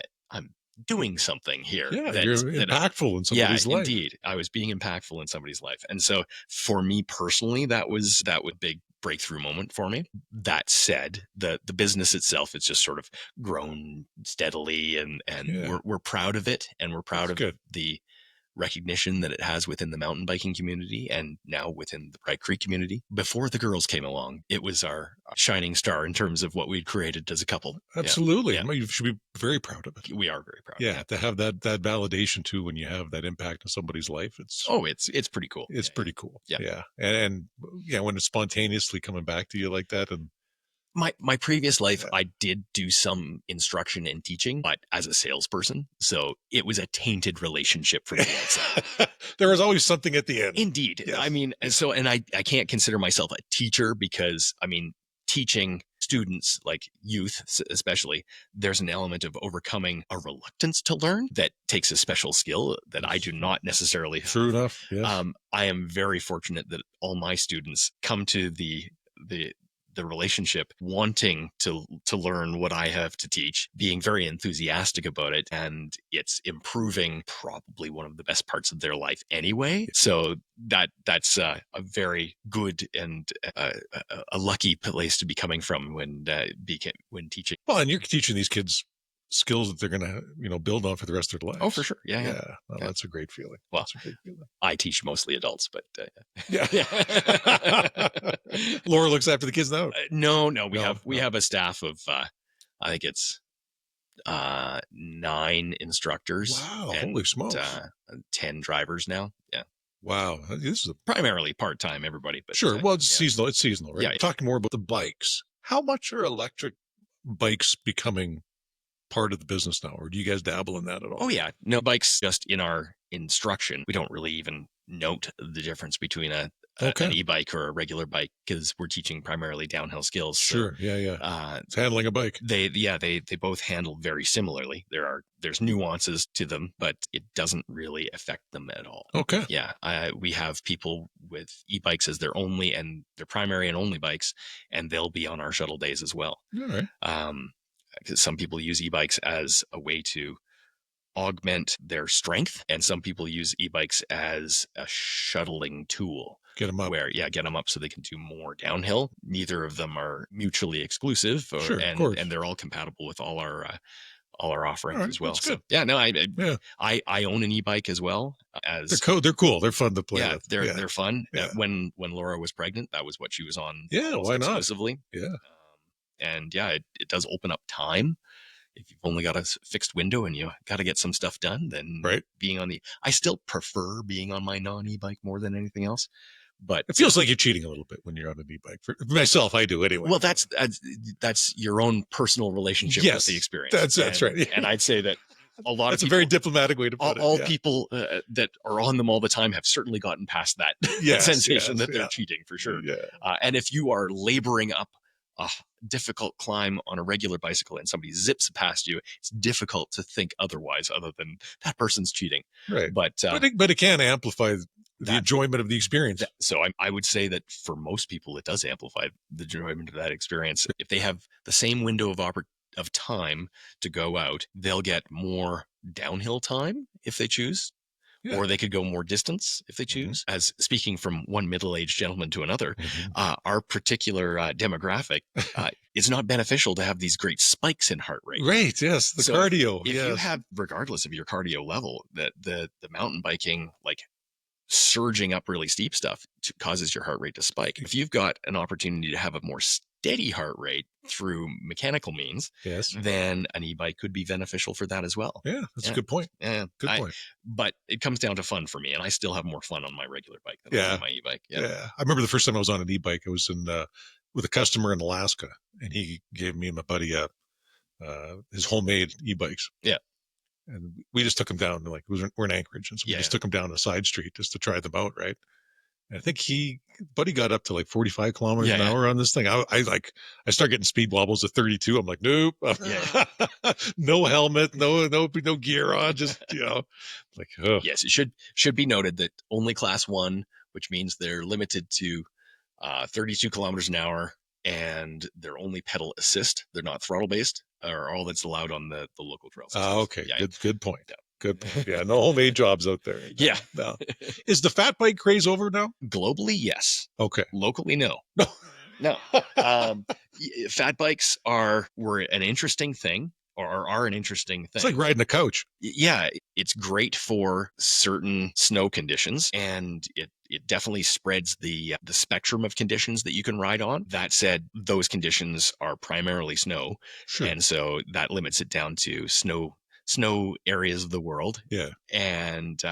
doing something here. Yeah, you're impactful in somebody's life. Yeah, indeed. I was being impactful in somebody's life. And so for me personally, that was big breakthrough moment for me. That said, the business itself has just sort of grown steadily, and we're proud of it, and we're proud of the recognition that it has within the mountain biking community and now within the Bragg Creek community. Before the girls came along, it was our shining star in terms of what we'd created as a couple. Absolutely. Yeah. You should be very proud of it. We are very proud. Yeah, to have that validation too when you have that impact in somebody's life. It's pretty cool. It's pretty cool. Yeah. And when it's spontaneously coming back to you like that. And my previous life, I did do some instruction and teaching, but as a salesperson. So it was a tainted relationship for me. There was always something at the end. Indeed. Yes. I mean, and I can't consider myself a teacher because, I mean, teaching students, like youth especially, there's an element of overcoming a reluctance to learn that takes a special skill that I do not necessarily have. True enough. Yes. I am very fortunate that all my students come to the relationship wanting to learn what I have to teach, being very enthusiastic about it, and it's improving probably one of the best parts of their life anyway. So that's a very good and a lucky place to be coming from when teaching. Well, and you're teaching these kids skills that they're going to, build on for the rest of their lives. Oh, for sure. Yeah. Well, that's a great feeling. Well, that's a great feeling. I teach mostly adults, but yeah. Laura looks after the kids now. No, we have a staff of I think it's 9 instructors. Wow, holy smokes. 10 drivers now. Yeah. Wow. This is primarily part-time, everybody, but sure. Well, it's seasonal. It's seasonal, right? Yeah. Talking more about the bikes. How much are electric bikes becoming part of the business now, or do you guys dabble in that at all? Oh yeah, no, bikes just in our instruction. We don't really even note the difference between an e-bike or a regular bike because we're teaching primarily downhill skills. Sure, so, it's handling a bike. They both handle very similarly. There's nuances to them, but it doesn't really affect them at all. Okay. Yeah, we have people with e-bikes as their primary and only bikes, and they'll be on our shuttle days as well. All right. Because some people use e-bikes as a way to augment their strength, and some people use e-bikes as a shuttling tool. Get them up. Get them up so they can do more downhill. Neither of them are mutually exclusive, Sure, of course. and they're all compatible with all our offerings as well. That's so good. yeah, no, I own an e-bike as well. They're cool. They're fun to play with. They're fun. Yeah. When Laura was pregnant, that was what she was on. Yeah, why not? Exclusively. Yeah. And yeah, it does open up time. If you've only got a fixed window and you got to get some stuff done, then being on I still prefer being on my non-e-bike more than anything else. But it feels like you're cheating a little bit when you're on an e-bike. For myself, I do anyway. Well, that's your own personal relationship with the experience. That's right. And I'd say that a lot of people, a very diplomatic way to put it. All people that are on them all the time have certainly gotten past that sensation that they're cheating for sure. Yeah. And if you are laboring up a difficult climb on a regular bicycle and somebody zips past you, it's difficult to think otherwise other than that person's cheating. Right. But it can amplify the enjoyment of the experience. So I would say that for most people, it does amplify the enjoyment of that experience. If they have the same window of time to go out, they'll get more downhill time if they choose. Yeah. Or they could go more distance if they choose. Mm-hmm. As speaking from one middle-aged gentleman to another, our particular demographic is not beneficial to have these great spikes in heart rate. Right. Yes. The cardio. If you have, regardless of your cardio level, the mountain biking, like surging up really steep stuff causes your heart rate to spike. If you've got an opportunity to have a more steady heart rate through mechanical means, then an e-bike could be beneficial for that as well. Yeah, that's a good point. Yeah, good point. But it comes down to fun for me, and I still have more fun on my regular bike than on my e-bike. Yeah, I remember the first time I was on an e-bike, I was in with a customer in Alaska, and he gave me and my buddy his homemade e-bikes. Yeah. And we just took him down, we're in Anchorage, and so we just took him down a side street just to try them out, right? And I think buddy got up to like 45 kilometers an hour on this thing. I start getting speed wobbles at 32. I'm like, nope, no helmet, no gear on, just like. Ugh. Yes, it should be noted that only class 1, which means they're limited to 32 kilometers an hour, and they're only pedal assist. They're not throttle based, or all that's allowed on the local trails. Oh, okay. Yeah. Good point. Yeah. Good point. Yeah, no homemade jobs out there. No. Is the fat bike craze over now? Globally, yes. Okay. Locally, no. No. Fat bikes were an interesting thing, or are an interesting thing. It's like riding a couch. Yeah, it's great for certain snow conditions, and it definitely spreads the spectrum of conditions that you can ride on. That said, those conditions are primarily snow, and so that limits it down to snow areas of the world. Yeah. And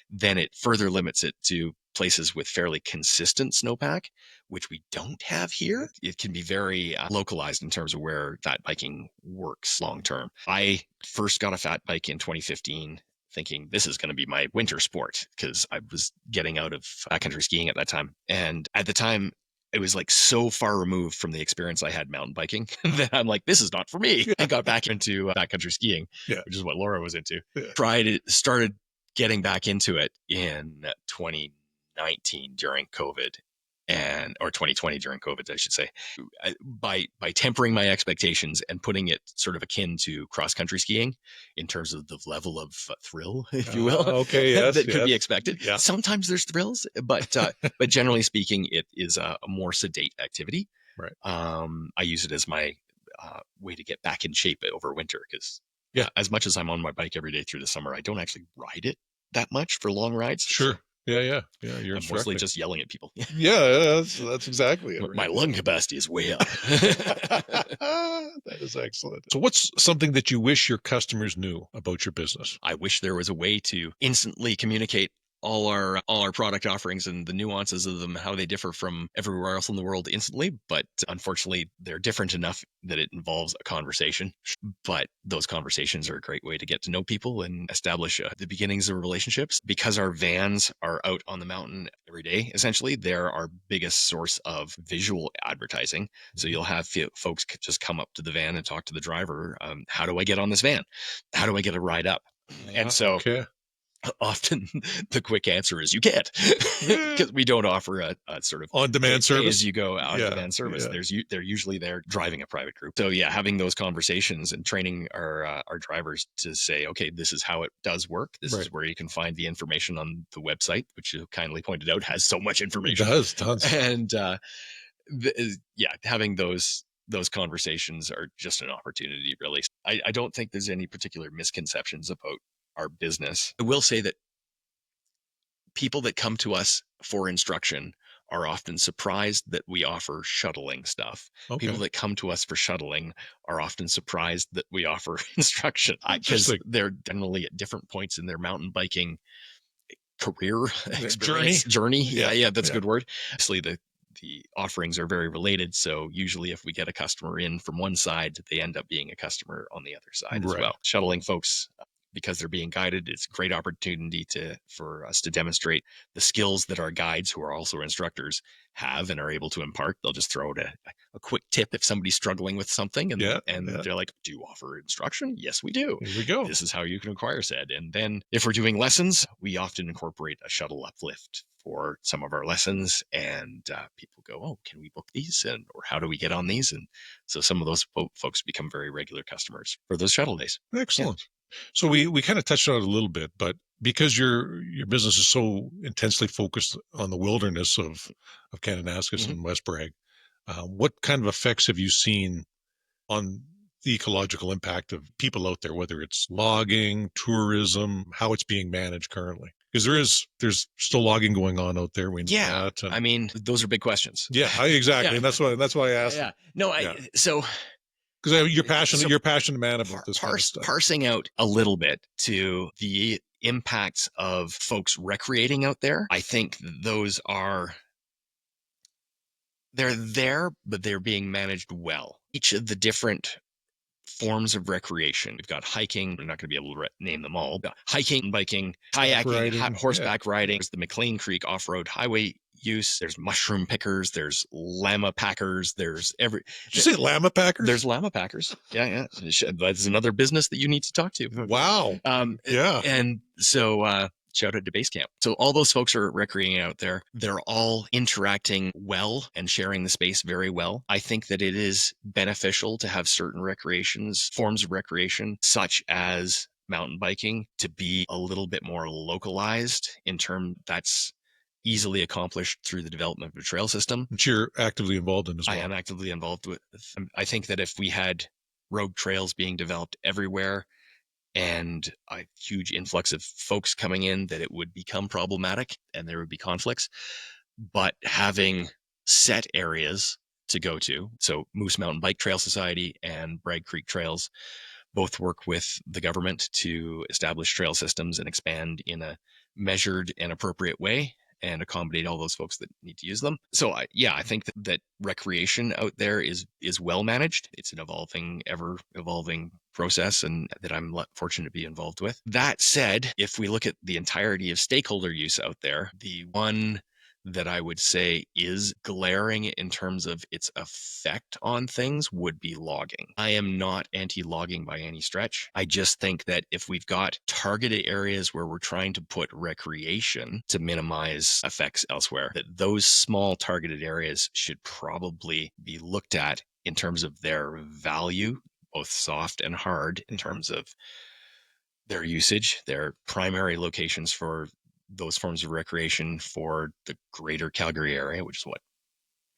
then it further limits it to places with fairly consistent snowpack, which we don't have here. It can be very localized in terms of where fat biking works long term. I first got a fat bike in 2015, thinking this is going to be my winter sport, because I was getting out of backcountry skiing at that time. And at the time, it was like so far removed from the experience I had mountain biking that I'm like, this is not for me. I got back into backcountry skiing, which is what Laura was into. Yeah. Started getting back into it in 2019 during COVID, or 2020 during COVID, I should say, by tempering my expectations and putting it sort of akin to cross-country skiing in terms of the level of thrill, if you will, that could be expected. Yeah. Sometimes there's thrills, but generally speaking, it is a more sedate activity. Right. I use it as my way to get back in shape over winter, because as much as I'm on my bike every day through the summer, I don't actually ride it that much for long rides. Sure. Yeah. You're mostly just yelling at people. That's exactly it. My lung capacity is way up. That is excellent. So what's something that you wish your customers knew about your business? I wish there was a way to instantly communicate all our product offerings and the nuances of them, how they differ from everywhere else in the world instantly. But unfortunately, they're different enough that it involves a conversation. But those conversations are a great way to get to know people and establish the beginnings of relationships. Because our vans are out on the mountain every day, essentially, they're our biggest source of visual advertising. So you'll have folks just come up to the van and talk to the driver. How do I get on this van? How do I get a ride up? And so Often the quick answer is you can't, because we don't offer a sort of on-demand service as you go on-demand service. Yeah. They're usually there driving a private group. So yeah, having those conversations and training our drivers to say, okay, this is how it does work. This is where you can find the information on the website, which you kindly pointed out has so much information. It does, tons. And yeah, having those conversations are just an opportunity, really. I don't think there's any particular misconceptions about our business. I will say that people that come to us for instruction are often surprised that we offer shuttling stuff. Okay. People that come to us for shuttling are often surprised that we offer instruction, because they're generally at different points in their mountain biking career journey. Yeah, that's a good word. Actually, the offerings are very related. So usually if we get a customer in from one side, they end up being a customer on the other side as well. Shuttling folks, because they're being guided, it's a great opportunity for us to demonstrate the skills that our guides, who are also instructors, have and are able to impart. They'll just throw out a quick tip if somebody's struggling with something, and they're like, do you offer instruction? Yes, we do. Here we go. This is how you can acquire said. And then if we're doing lessons, we often incorporate a shuttle uplift for some of our lessons, and people go, oh, can we book these, or how do we get on these? And so some of those folks become very regular customers for those shuttle days. Excellent. So we kind of touched on it a little bit, but because your business is so intensely focused on the wilderness of Kananaskis and West Bragg, what kind of effects have you seen on the ecological impact of people out there, whether it's logging, tourism, how it's being managed currently? Because there's still logging going on out there. We know that. I mean, those are big questions. Yeah, exactly. And that's why I asked. Yeah. No, so because you're passionate man about this kind of stuff. Parsing out a little bit to the impacts of folks recreating out there, I think those they're there, but they're being managed well. Each of the different forms of recreation. We've got hiking. We're not going to be able to name them all. Hiking, biking, kayaking, horseback riding. There's the McLean Creek off-road highway use. There's mushroom pickers. There's llama packers. There's Did you say llama packers? There's llama packers. Yeah. That's another business that you need to talk to. Wow. Yeah. And so shout out to Base Camp. So all those folks are recreating out there. They're all interacting well and sharing the space very well. I think that it is beneficial to have certain forms of recreation, such as mountain biking, to be a little bit more localized in terms that's easily accomplished through the development of a trail system. Which you're actively involved in as well. I am actively involved with. I think that if we had road trails being developed everywhere, and a huge influx of folks coming in, that it would become problematic and there would be conflicts. But having set areas to go to, so Moose Mountain Bike Trail Society and Bragg Creek Trails both work with the government to establish trail systems and expand in a measured and appropriate way and accommodate all those folks that need to use them. So I think that recreation out there is well managed. It's an ever evolving process, and that I'm fortunate to be involved with. That said, if we look at the entirety of stakeholder use out there, the one that I would say is glaring in terms of its effect on things would be logging. I am not anti-logging by any stretch. I just think that if we've got targeted areas where we're trying to put recreation to minimize effects elsewhere, that those small targeted areas should probably be looked at in terms of their value, both soft and hard, in terms of their usage, their primary locations for those forms of recreation for the greater Calgary area, which is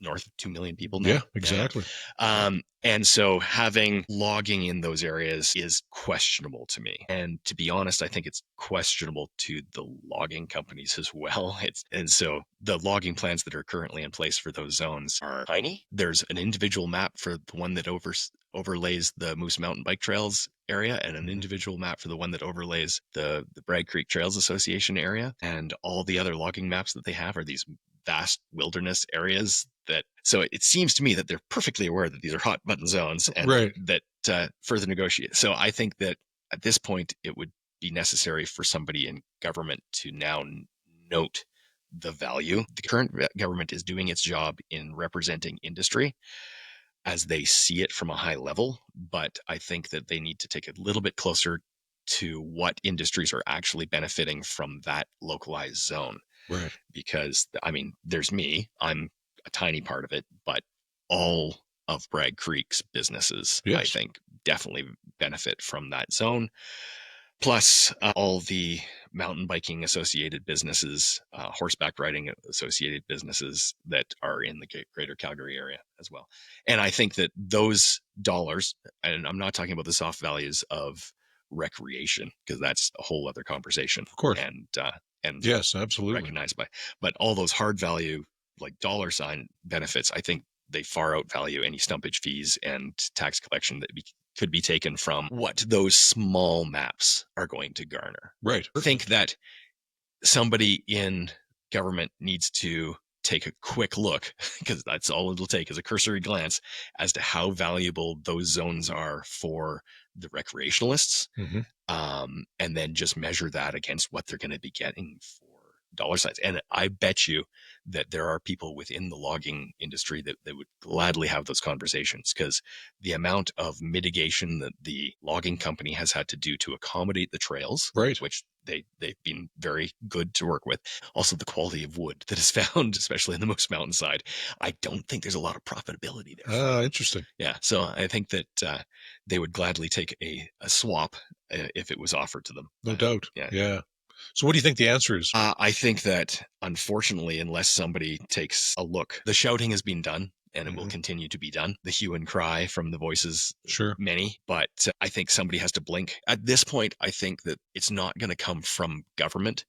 north of 2 million people now. Yeah, exactly. And so having logging in those areas is questionable to me. And to be honest, I think it's questionable to the logging companies as well. And so the logging plans that are currently in place for those zones are tiny. There's an individual map for the one that overlays the Moose Mountain Bike Trails area, and an individual map for the one that overlays the Bragg Creek Trails Association area. And all the other logging maps that they have are these vast wilderness areas. So it seems to me that they're perfectly aware that these are hot button zones, and that further negotiate. So I think that at this point, it would be necessary for somebody in government to now note the value. The current government is doing its job in representing industry as they see it from a high level, but I think that they need to take a little bit closer to what industries are actually benefiting from that localized zone. Right. Because, I mean, there's me, I'm a tiny part of it, but all of Bragg Creek's businesses, I think, definitely benefit from that zone. Plus all the mountain biking associated businesses, horseback riding associated businesses that are in the greater Calgary area as well. And I think that those dollars, and I'm not talking about the soft values of recreation, because that's a whole other conversation. Of course. And yes, absolutely recognized by, but all those hard value, like dollar sign benefits, I think they far outvalue any stumpage fees and tax collection that could be taken from what those small maps are going to garner. Right. I think that somebody in government needs to take a quick look, because that's all it'll take, is a cursory glance as to how valuable those zones are for the recreationalists, and then just measure that against what they're going to be getting for dollar signs. And I bet you that there are people within the logging industry that would gladly have those conversations, because the amount of mitigation that the logging company has had to do to accommodate the trails, which they've been very good to work with. Also, the quality of wood that is found, especially in the most mountainside, I don't think there's a lot of profitability there. Interesting. Yeah. So I think that they would gladly take a swap if it was offered to them. No doubt. Yeah. So what do you think the answer is? I think that, unfortunately, unless somebody takes a look, the shouting has been done, and it will continue to be done. The hue and cry from the voices, many, but I think somebody has to blink. At this point, I think that it's not going to come from government.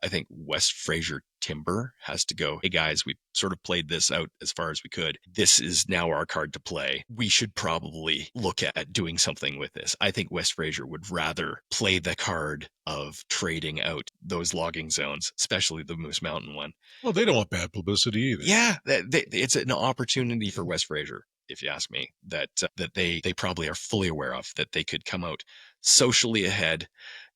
I think West Fraser Timber has to go, hey guys, we sort of played this out as far as we could. This is now our card to play. We should probably look at doing something with this. I think West Fraser would rather play the card of trading out those logging zones, especially the Moose Mountain one. Well, they don't want bad publicity either. Yeah, it's an opportunity for West Fraser, if you ask me, that they probably are fully aware of, that they could come out socially ahead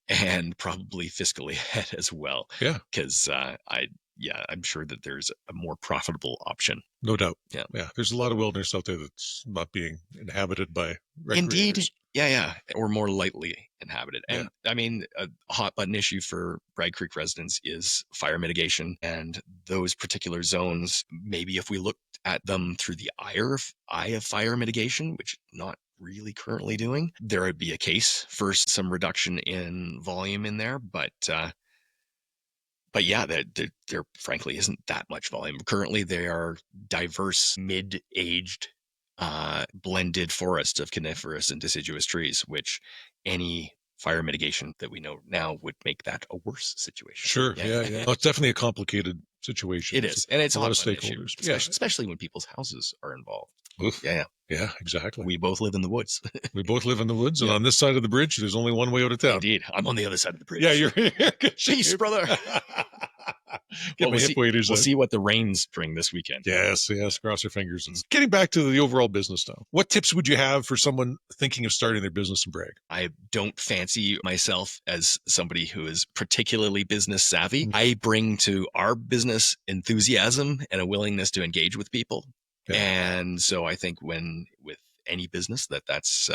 and probably fiscally ahead as well. Yeah. Because I'm sure that there's a more profitable option. No doubt. Yeah. There's a lot of wilderness out there that's not being inhabited by recreators. Indeed. Yeah. Or more lightly inhabited. And I mean, a hot button issue for Bragg Creek residents is fire mitigation. And those particular zones, maybe if we looked at them through the eye of fire mitigation, which not really currently doing, there would be a case for some reduction in volume in there, but yeah, there frankly isn't that much volume. Currently, they are diverse, mid-aged, blended forest of coniferous and deciduous trees, which any fire mitigation that we know now would make that a worse situation. Sure. Yeah. Well, it's definitely a complicated situation. It is. And it's a lot of stakeholders. Especially when people's houses are involved. Oof. Yeah, exactly. We both live in the woods. We both live in the woods, and on this side of the bridge, there's only one way out of town. Indeed. I'm on the other side of the bridge. Yeah, you're here. Peace, brother. We'll see what the rains bring this weekend. Yes. Cross our fingers. Getting back to the overall business now, what tips would you have for someone thinking of starting their business in Bragg? I don't fancy myself as somebody who is particularly business savvy. I bring to our business enthusiasm and a willingness to engage with people. Yeah. And so I think with any business that's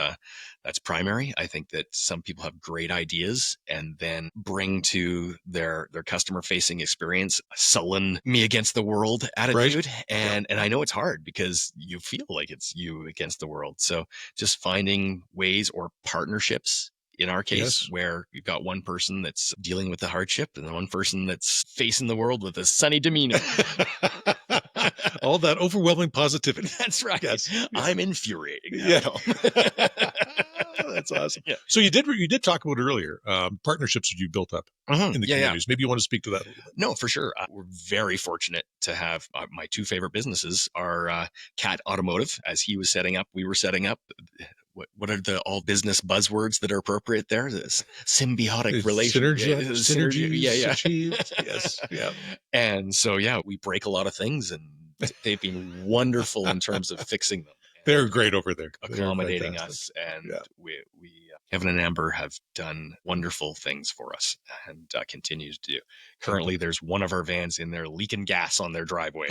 primary. I think that some people have great ideas and then bring to their customer facing experience a sullen me against the world attitude. Right. And I know it's hard because you feel like it's you against the world. So just finding ways or partnerships, in our case, where you've got one person that's dealing with the hardship and one person that's facing the world with a sunny demeanor. All that overwhelming positivity. That's right. Yes. I'm infuriating. Yeah. That's awesome. Yeah. So you did talk about earlier, partnerships that you built up in the communities. Maybe you want to speak to that a little bit. No, for sure. We're very fortunate to have my two favorite businesses are Cat Automotive, as he was setting up, we were setting up. What are the all business buzzwords that are appropriate there? This symbiotic relationship. Synergy. Yes. Yeah. And so, we break a lot of things, and they've been wonderful in terms of fixing them. They're great over there. Accommodating us. And Evan and Amber have done wonderful things for us and continues to do. Currently, there's one of our vans in there leaking gas on their driveway.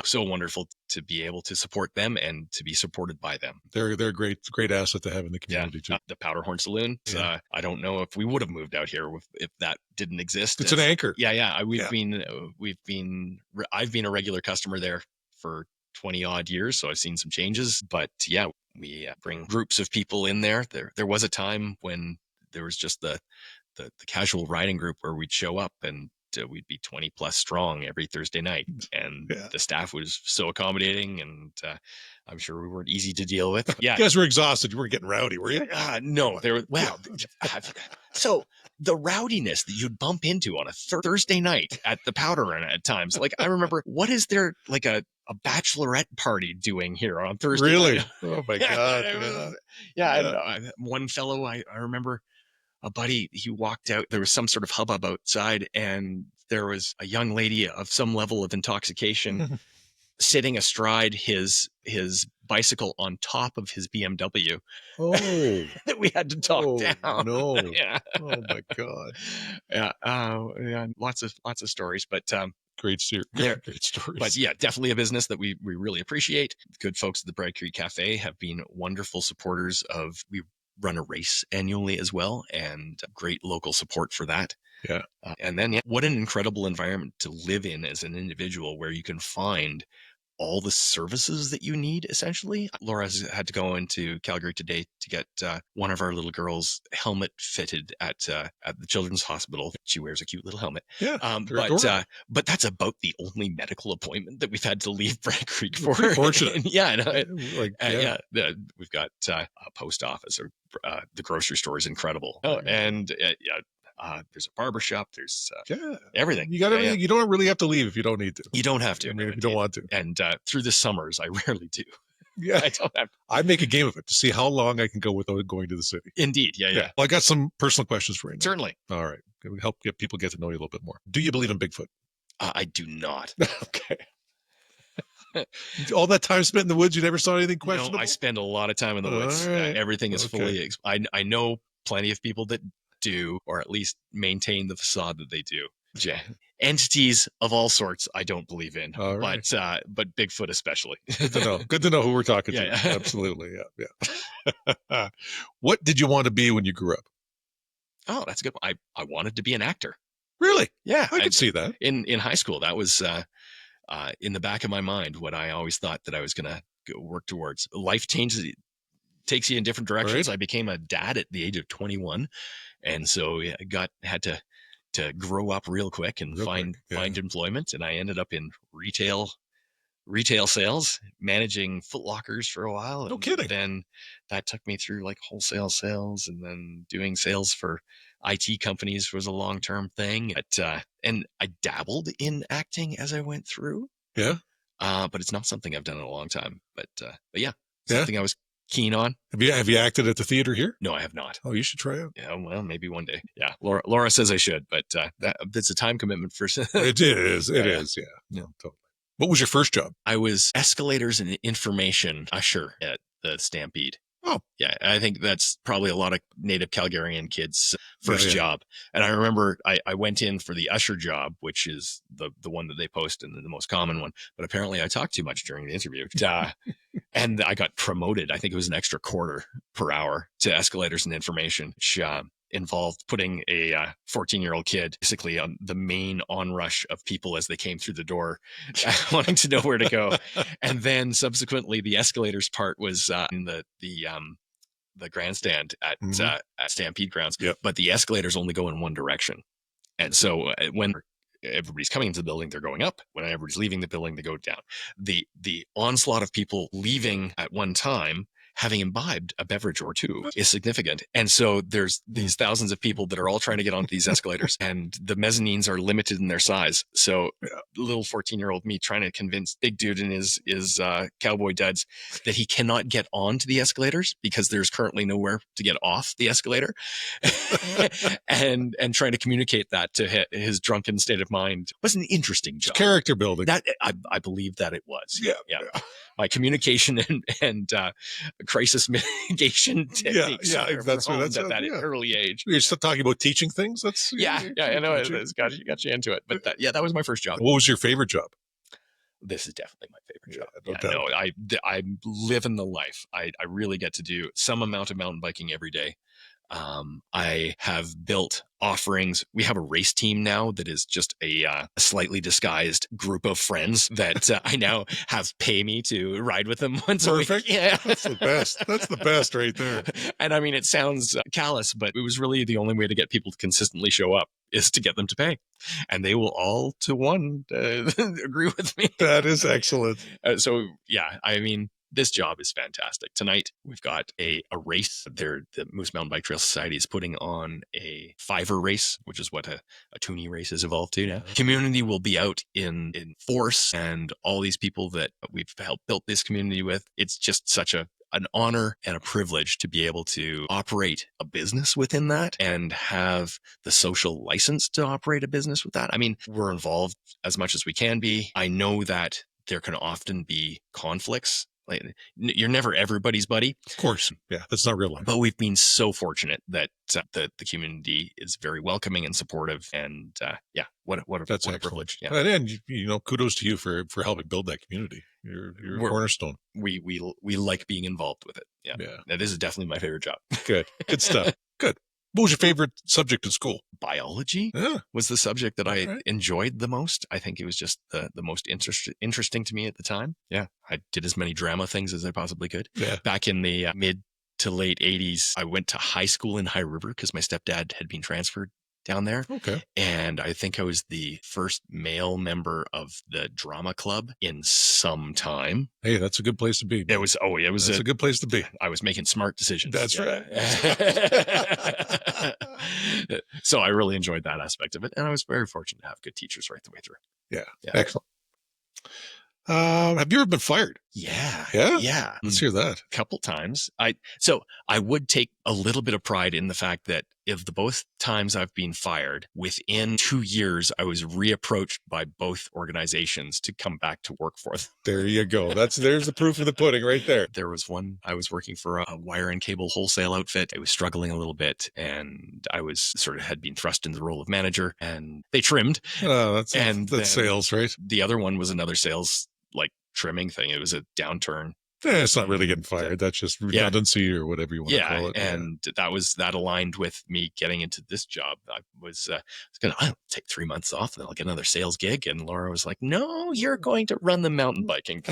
So wonderful to be able to support them and to be supported by them. They're a great asset to have in the community too. The Powderhorn Saloon. I don't know if we would have moved out here if that didn't exist. It's an anchor. I've been a regular customer there for 20 odd years, so I've seen some changes, but we bring groups of people in there. There was a time when there was just the casual riding group where we'd show up and we'd be 20 plus strong every Thursday night, and the staff was so accommodating, and I'm sure we weren't easy to deal with. You guys were exhausted. You weren't getting rowdy, were you? No, they were. Wow. So the rowdiness that you'd bump into on a Thursday night at the Powder Run at times, like I remember, what is there like a bachelorette party doing here on Thursday? Really? Night? Oh my God. One fellow, I remember a buddy, he walked out, there was some sort of hubbub outside, and there was a young lady of some level of intoxication sitting astride his bicycle on top of his BMW. Oh, that we had to talk down. No. Oh my God. Lots of stories, but great stories. But definitely a business that we really appreciate. Good folks at the Bragg Creek Cafe have been wonderful supporters of. We run a race annually as well, and great local support for that. And then what an incredible environment to live in as an individual, where you can find all the services that you need, essentially. Laura's had to go into Calgary today to get one of our little girls' helmet fitted at the Children's Hospital. She wears a cute little helmet. But that's about the only medical appointment that we've had to leave Bragg Creek for. Fortunate. We've got a post office, or the grocery store is incredible. There's a barber shop. There's everything. You got everything. You don't really have to leave if you don't need to. You don't have to. I mean, if you don't want to. And through the summers, I rarely do. I don't have to. I make a game of it to see how long I can go without going to the city. Indeed. Yeah. Well, I got some personal questions for you now. Certainly. All right. It would help people get to know you a little bit more. Do you believe in Bigfoot? I do not. Okay. All that time spent in the woods, you never saw anything questionable? No, I spend a lot of time in the woods. Right. Everything is fully. I know plenty of people that do, or at least maintain the facade that they do. Entities of all sorts I don't believe in, right. But Bigfoot especially. Good to know who we're talking to. Absolutely. Yeah. What did you want to be when you grew up? Oh, that's a good one. I wanted to be an actor. Really? Yeah, I could see that. In high school, that was in the back of my mind what I always thought that I was going to work towards. Life changes, takes you in different directions. Right. I became a dad at the age of 21. And so I had to grow up real quick and find employment. And I ended up in retail sales, managing Foot Lockers for a while. No kidding. Then that took me through like wholesale sales, and then doing sales for IT companies was a long-term thing. And I dabbled in acting as I went through. Yeah. But it's not something I've done in a long time. But something I was keen on. Have you acted at the theater here? No, I have not. Oh, you should try it. Yeah, well, maybe one day. Yeah, Laura says I should, but that's a time commitment for. It is. Yeah. No, totally. What was your first job? I was escalators and information usher at the Stampede. Oh, yeah. I think that's probably a lot of native Calgarian kids' first job. And I remember I went in for the usher job, which is the one that they post and the most common one. But apparently I talked too much during the interview. And I got promoted. I think it was an extra $0.25 per hour to escalators and information, which involved putting a 14-year-old kid basically on the main onrush of people as they came through the door, wanting to know where to go. And then subsequently, the escalators part was in the grandstand at Stampede grounds. Yep. But the escalators only go in one direction. And so when everybody's coming into the building, they're going up. When everybody's leaving the building, they go down. The onslaught of people leaving at one time, having imbibed a beverage or two, is significant. And so there's these thousands of people that are all trying to get onto these escalators, and the mezzanines are limited in their size. So little 14-year-old me trying to convince big dude in his cowboy duds that he cannot get onto the escalators because there's currently nowhere to get off the escalator, and trying to communicate that to his drunken state of mind was an interesting job. It's character building. That I believe that it was. Yeah. My communication and crisis mitigation techniques. That's at that early age. You're still talking about teaching things. That's I know it's got you into it. But that was my first job. What was your favorite job? This is definitely my favorite job. I'm living the life. I really get to do some amount of mountain biking every day. I have built offerings. We have a race team now that is just a slightly disguised group of friends that I now have pay me to ride with them once a week. Yeah, that's the best. That's the best right there. And I mean, it sounds callous, but it was really the only way to get people to consistently show up is to get them to pay. And they will all to one agree with me. That is excellent. So yeah, I mean, this job is fantastic. Tonight, we've got a race. The Moose Mountain Bike Trail Society is putting on a 5er race, which is what a toonie race has evolved to now. Community will be out in force, and all these people that we've helped build this community with. It's just such an honor and a privilege to be able to operate a business within that and have the social license to operate a business with that. I mean, we're involved as much as we can be. I know that there can often be conflicts. Like, you're never everybody's buddy. Of course. Yeah, that's not real life. But we've been so fortunate that the community is very welcoming and supportive. And what a privilege. Yeah. And kudos to you for helping build that community. You're a cornerstone. We like being involved with it. Yeah. Now, this is definitely my favorite job. Good stuff. Good. What was your favorite subject in school? Biology was the subject that I enjoyed the most. I think it was just the most interesting to me at the time. Yeah. I did as many drama things as I possibly could. Yeah. Back in the mid to late 80s, I went to high school in High River because my stepdad had been transferred down there. Okay. And I think I was the first male member of the drama club in some time. Hey, that's a good place to be. It was a good place to be. I was making smart decisions. That's right. So I really enjoyed that aspect of it. And I was very fortunate to have good teachers right the way through. Yeah. Excellent. Have you ever been fired? Yeah. Let's hear that. A couple times. I would take a little bit of pride in the fact that of the both times I've been fired, within 2 years, I was reapproached by both organizations to come back to work for them. There you go. There's the proof of the pudding right there. There was one, I was working for a wire and cable wholesale outfit. I was struggling a little bit, and I was had been thrust into the role of manager, and they trimmed. That's sales, right? The other one was another sales trimming thing. It was a downturn. It's not really getting fired. That's just redundancy or whatever you want to call it. And that aligned with me getting into this job. I was I'll take 3 months off and then I'll get another sales gig. And Laura was like, no, you're going to run the mountain biking.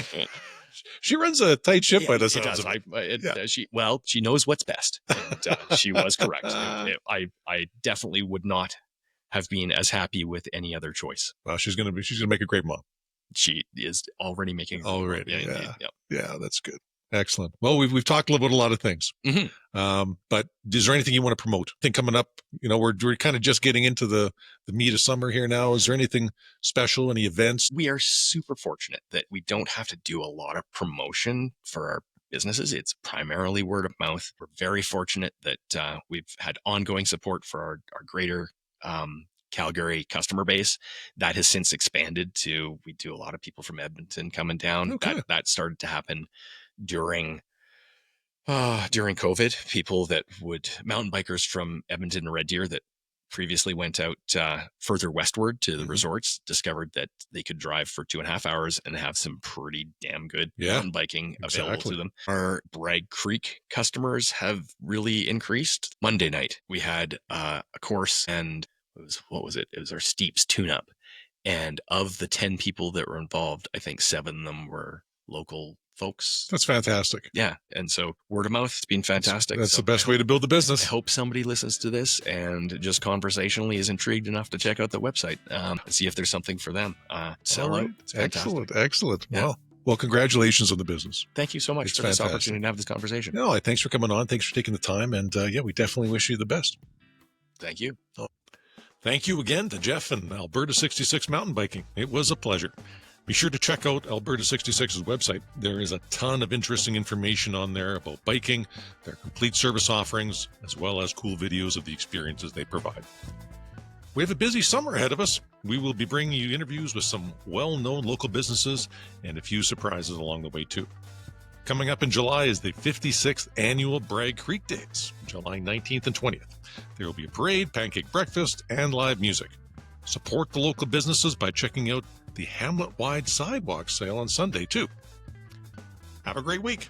She runs a tight ship by the sounds of it. She knows what's best. And she was correct. I definitely would not have been as happy with any other choice. Well, she's gonna make a great mom. She is already making Yeah, that's good. Excellent. Well, we've talked about a lot of things, but is there anything you want to promote? I think coming up, we're kind of just getting into the meat of summer here now. Is there anything special? Any events? We are super fortunate that we don't have to do a lot of promotion for our businesses. It's primarily word of mouth. We're very fortunate that we've had ongoing support for our greater Calgary customer base. That has since expanded to, we do a lot of people from Edmonton coming down. Okay. That started to happen during COVID. People that mountain bikers from Edmonton and Red Deer that previously went out further westward to the resorts discovered that they could drive for 2.5 hours and have some pretty damn good mountain biking available to them. Our Bragg Creek customers have really increased. Monday night, we had a course, and what was it? It was our Steeps tune-up. And of the 10 people that were involved, I think 7 of them were local folks. That's fantastic. Yeah. And so word of mouth, it's been fantastic. That's the best way to build the business. I hope somebody listens to this and just conversationally is intrigued enough to check out the website and see if there's something for them. Sell out. It's fantastic. Excellent. Yeah. Well, congratulations on the business. Thank you so much for this opportunity to have this conversation. No, thanks for coming on. Thanks for taking the time. And we definitely wish you the best. Thank you. Thank you again to Jeff and Alberta 66 Mountain Biking. It was a pleasure. Be sure to check out Alberta 66's website. There is a ton of interesting information on there about biking, their complete service offerings, as well as cool videos of the experiences they provide. We have a busy summer ahead of us. We will be bringing you interviews with some well-known local businesses and a few surprises along the way too. Coming up in July is the 56th annual Bragg Creek Days, July 19th and 20th. There will be a parade, pancake breakfast, and live music. Support the local businesses by checking out the Hamlet-wide sidewalk sale on Sunday, too. Have a great week.